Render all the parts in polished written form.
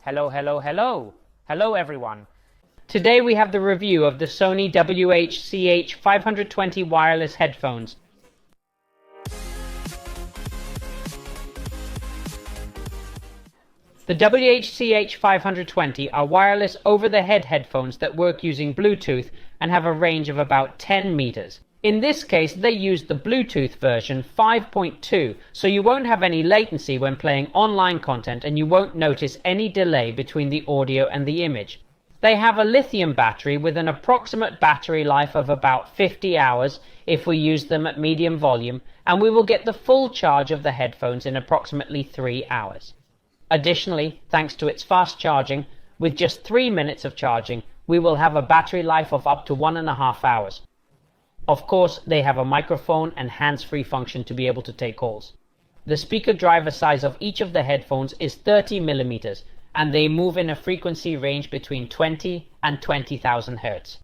Hello, hello, hello. Hello, everyone. Today we have the review of the Sony WH-CH520 wireless headphones. The WH-CH520 are wireless over-the-head headphones that work using Bluetooth and have a range of about 10 meters. In this case, they use the Bluetooth version 5.2, so you won't have any latency when playing online content and you won't notice any delay between the audio and the image. They have a lithium battery with an approximate battery life of about 50 hours if we use them at medium volume, and we will get the full charge of the headphones in approximately 3 hours. Additionally, thanks to its fast charging, with just 3 minutes of charging, we will have a battery life of up to 1.5 hours. Of course, they have a microphone and hands-free function to be able to take calls. The speaker driver size of each of the headphones is 30 millimeters, and they move in a frequency range between 20 and 20,000 Hz.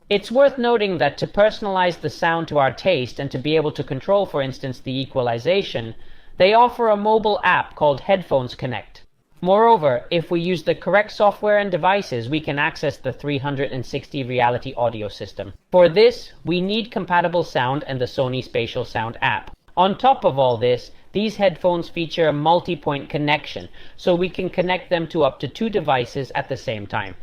It's worth noting that to personalize the sound to our taste and to be able to control, for instance, the equalization, they offer a mobile app called Headphones Connect. Moreover, if we use the correct software and devices, we can access the 360 reality audio system. For this, we need compatible sound and the Sony Spatial Sound app. On top of all this, these headphones feature a multi-point connection, so we can connect them to up to 2 devices at the same time.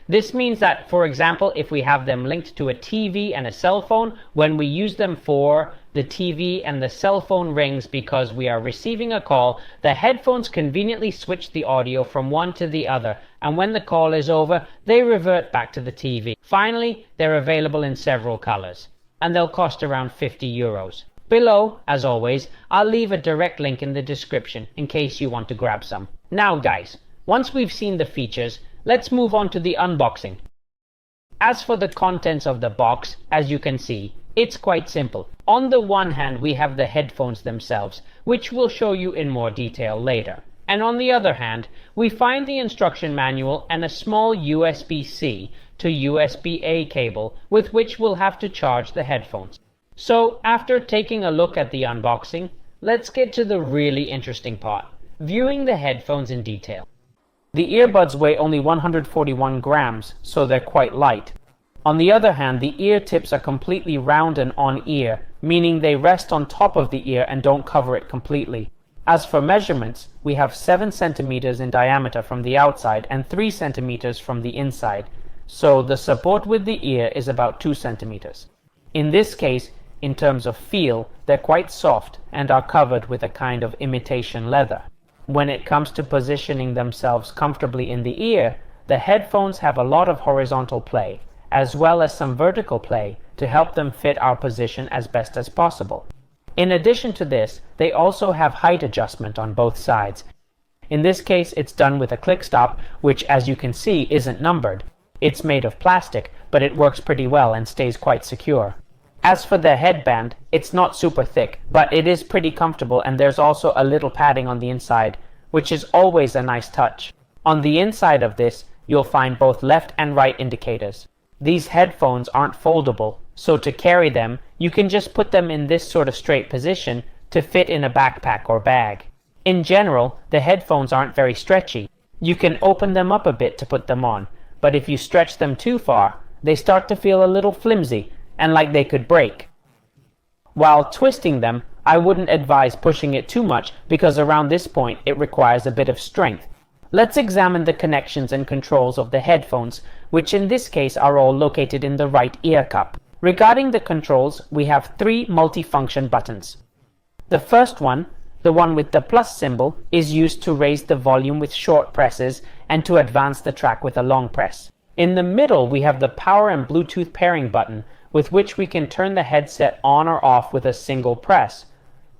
This means that, for example, if we have them linked to a TV and a cell phone, when we use them for the TV and the cell phone rings because we are receiving a call, the headphones conveniently switch the audio from one to the other, and when the call is over, they revert back to the TV. Finally, they're available in several colors, and they'll cost around €50. Below, as always, I'll leave a direct link in the description in case you want to grab some. Now guys, once we've seen the features, let's move on to the unboxing. As for the contents of the box, as you can see, it's quite simple. On the one hand, we have the headphones themselves, which we'll show you in more detail later. And on the other hand, we find the instruction manual and a small USB-C to USB-A cable with which we'll have to charge the headphones. So, after taking a look at the unboxing, let's get to the really interesting part, viewing the headphones in detail. The earbuds weigh only 141 grams, so they're quite light. On the other hand, the ear tips are completely round and on-ear, meaning they rest on top of the ear and don't cover it completely. As for measurements, we have 7 centimeters in diameter from the outside and 3 centimeters from the inside, so the support with the ear is about 2 centimeters. In this case, in terms of feel, they're quite soft and are covered with a kind of imitation leather. When it comes to positioning themselves comfortably in the ear, the headphones have a lot of horizontal play, as well as some vertical play to help them fit our position as best as possible. In addition to this, they also have height adjustment on both sides. In this case, it's done with a click stop, which as you can see isn't numbered. It's made of plastic, but it works pretty well and stays quite secure. As for the headband, it's not super thick, but it is pretty comfortable, and there's also a little padding on the inside, which is always a nice touch. On the inside of this, you'll find both left and right indicators. These headphones aren't foldable, so to carry them, you can just put them in this sort of straight position to fit in a backpack or bag. In general, the headphones aren't very stretchy. You can open them up a bit to put them on, but if you stretch them too far, they start to feel a little flimsy and like they could break. While twisting them, I wouldn't advise pushing it too much because around this point it requires a bit of strength. Let's examine the connections and controls of the headphones, which in this case are all located in the right ear cup. Regarding the controls, we have 3 multifunction buttons. The first one, the one with the plus symbol, is used to raise the volume with short presses and to advance the track with a long press. In the middle, we have the power and Bluetooth pairing button, with which we can turn the headset on or off with a single press.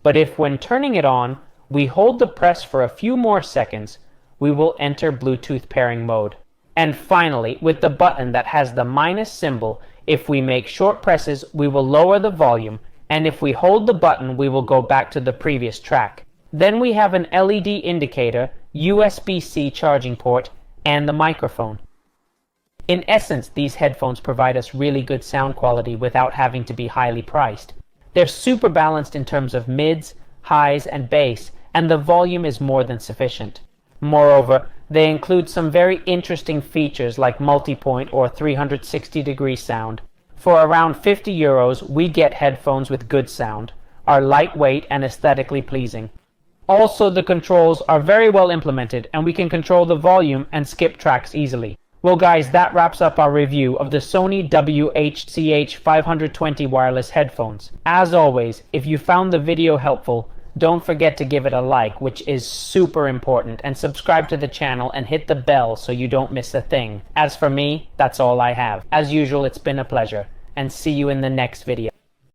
But if when turning it on, we hold the press for a few more seconds, we will enter Bluetooth pairing mode. And finally, with the button that has the minus symbol, if we make short presses, we will lower the volume, and if we hold the button, we will go back to the previous track. Then we have an LED indicator, USB-C charging port, and the microphone. In essence, these headphones provide us really good sound quality without having to be highly priced. They're super balanced in terms of mids, highs, and bass, and the volume is more than sufficient. Moreover, They include some very interesting features like multi-point or 360-degree sound. For around €50, we get headphones with good sound, are lightweight and aesthetically pleasing. Also, the controls are very well implemented and we can control the volume and skip tracks easily. Well guys, that wraps up our review of the Sony WH-CH520 wireless headphones. As always, if you found the video helpful, don't forget to give it a like, which is super important, and subscribe to the channel and hit the bell so you don't miss a thing. As for me, that's all I have. As usual, it's been a pleasure, and see you in the next video.